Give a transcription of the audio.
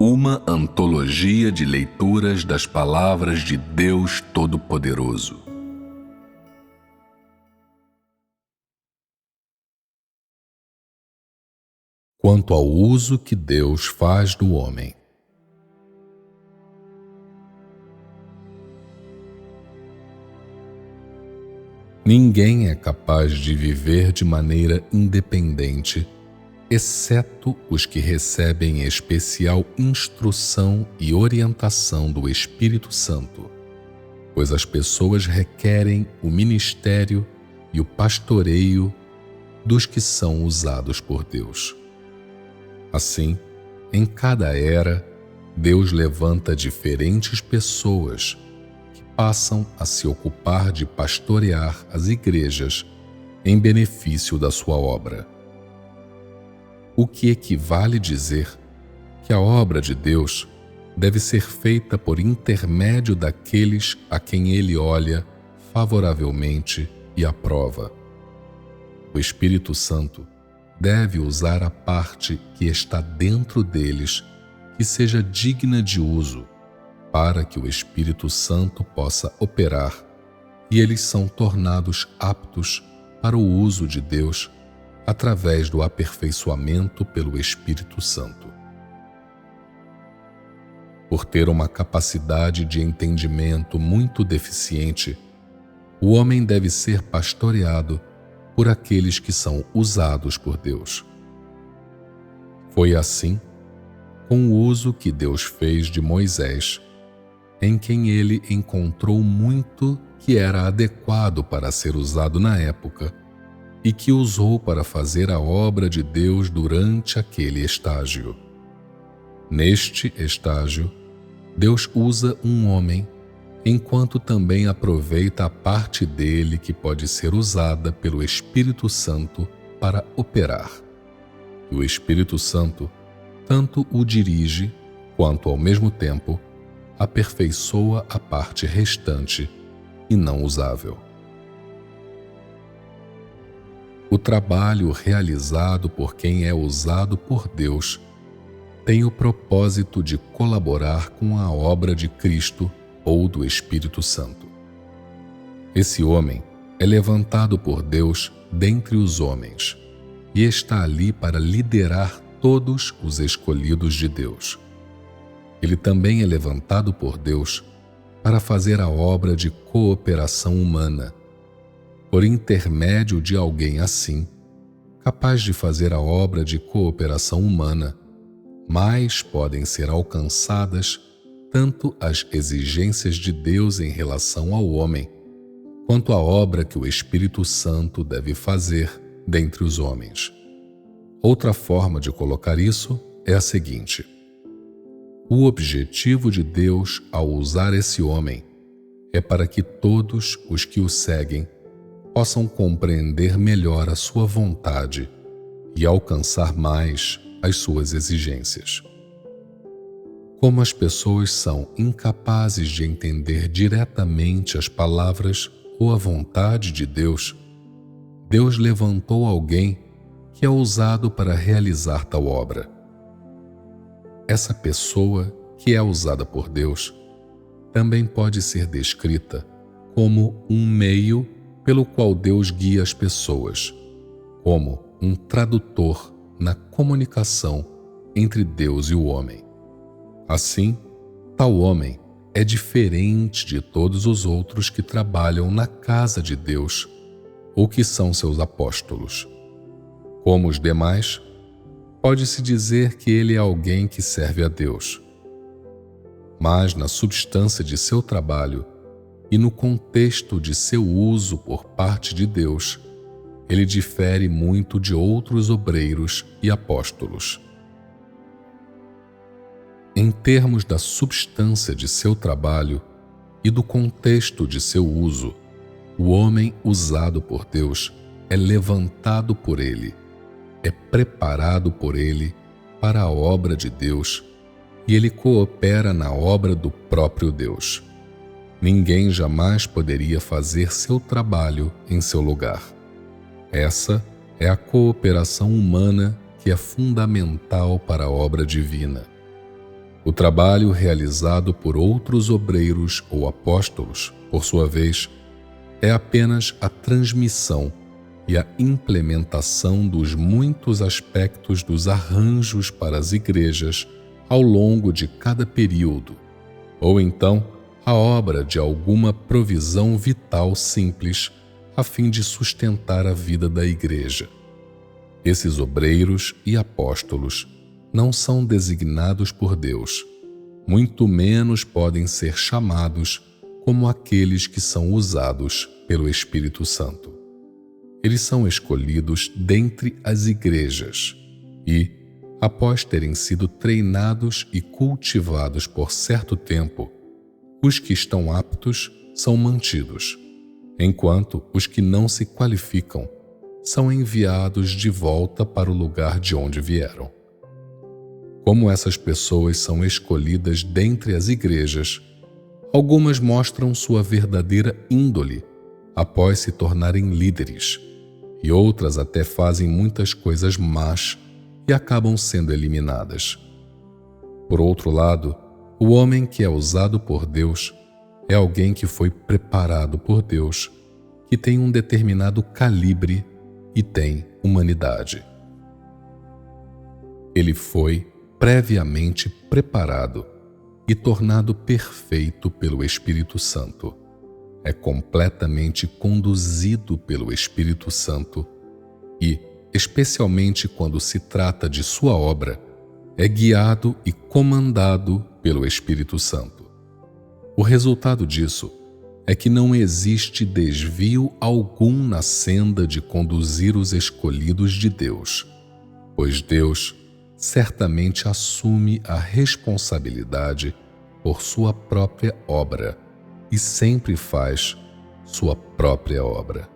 Uma antologia de leituras das palavras de Deus Todo-Poderoso. Quanto ao uso que Deus faz do homem. Ninguém é capaz de viver de maneira independente, exceto os que recebem especial instrução e orientação do Espírito Santo, pois as pessoas requerem o ministério e o pastoreio dos que são usados por Deus. Assim, em cada era, Deus levanta diferentes pessoas que passam a se ocupar de pastorear as igrejas em benefício da sua obra. O que equivale dizer que a obra de Deus deve ser feita por intermédio daqueles a quem Ele olha favoravelmente e aprova. O Espírito Santo deve usar a parte que está dentro deles que seja digna de uso, para que o Espírito Santo possa operar e eles são tornados aptos para o uso de Deus através do aperfeiçoamento pelo Espírito Santo. Por ter uma capacidade de entendimento muito deficiente, o homem deve ser pastoreado por aqueles que são usados por Deus. Foi assim com o uso que Deus fez de Moisés, em quem ele encontrou muito que era adequado para ser usado na época e que usou para fazer a obra de Deus durante aquele estágio. Neste estágio, Deus usa um homem, enquanto também aproveita a parte dele que pode ser usada pelo Espírito Santo para operar. E o Espírito Santo tanto o dirige, quanto ao mesmo tempo aperfeiçoa a parte restante e não usável. O trabalho realizado por quem é usado por Deus tem o propósito de colaborar com a obra de Cristo ou do Espírito Santo. Esse homem é levantado por Deus dentre os homens e está ali para liderar todos os escolhidos de Deus. Ele também é levantado por Deus para fazer a obra de cooperação humana, por intermédio de alguém assim, capaz de fazer a obra de cooperação humana, mais podem ser alcançadas tanto as exigências de Deus em relação ao homem, quanto a obra que o Espírito Santo deve fazer dentre os homens. Outra forma de colocar isso é a seguinte: o objetivo de Deus ao usar esse homem é para que todos os que o seguem possam compreender melhor a sua vontade e alcançar mais as suas exigências. Como as pessoas são incapazes de entender diretamente as palavras ou a vontade de Deus, Deus levantou alguém que é usado para realizar tal obra. Essa pessoa que é usada por Deus também pode ser descrita como um meio pelo qual Deus guia as pessoas, como um tradutor na comunicação entre Deus e o homem. Assim, tal homem é diferente de todos os outros que trabalham na casa de Deus ou que são seus apóstolos. Como os demais, pode-se dizer que ele é alguém que serve a Deus. Mas na substância de seu trabalho e no contexto de seu uso por parte de Deus, ele difere muito de outros obreiros e apóstolos. Em termos da substância de seu trabalho e do contexto de seu uso, o homem usado por Deus é levantado por Ele, é preparado por Ele para a obra de Deus e ele coopera na obra do próprio Deus. Ninguém jamais poderia fazer seu trabalho em seu lugar. Essa é a cooperação humana que é fundamental para a obra divina. O trabalho realizado por outros obreiros ou apóstolos, por sua vez, é apenas a transmissão e a implementação dos muitos aspectos dos arranjos para as igrejas ao longo de cada período, ou então a obra de alguma provisão vital simples a fim de sustentar a vida da igreja. Esses obreiros e apóstolos não são designados por Deus, muito menos podem ser chamados como aqueles que são usados pelo Espírito Santo. Eles são escolhidos dentre as igrejas e, após terem sido treinados e cultivados por certo tempo, os que estão aptos são mantidos, enquanto os que não se qualificam são enviados de volta para o lugar de onde vieram. Como essas pessoas são escolhidas dentre as igrejas, algumas mostram sua verdadeira índole após se tornarem líderes, e outras até fazem muitas coisas más e acabam sendo eliminadas. Por outro lado, o homem que é usado por Deus é alguém que foi preparado por Deus, que tem um determinado calibre e tem humanidade. Ele foi previamente preparado e tornado perfeito pelo Espírito Santo. É completamente conduzido pelo Espírito Santo e, especialmente quando se trata de sua obra, é guiado e comandado pelo Espírito Santo. O resultado disso é que não existe desvio algum na senda de conduzir os escolhidos de Deus, pois Deus certamente assume a responsabilidade por sua própria obra e sempre faz sua própria obra.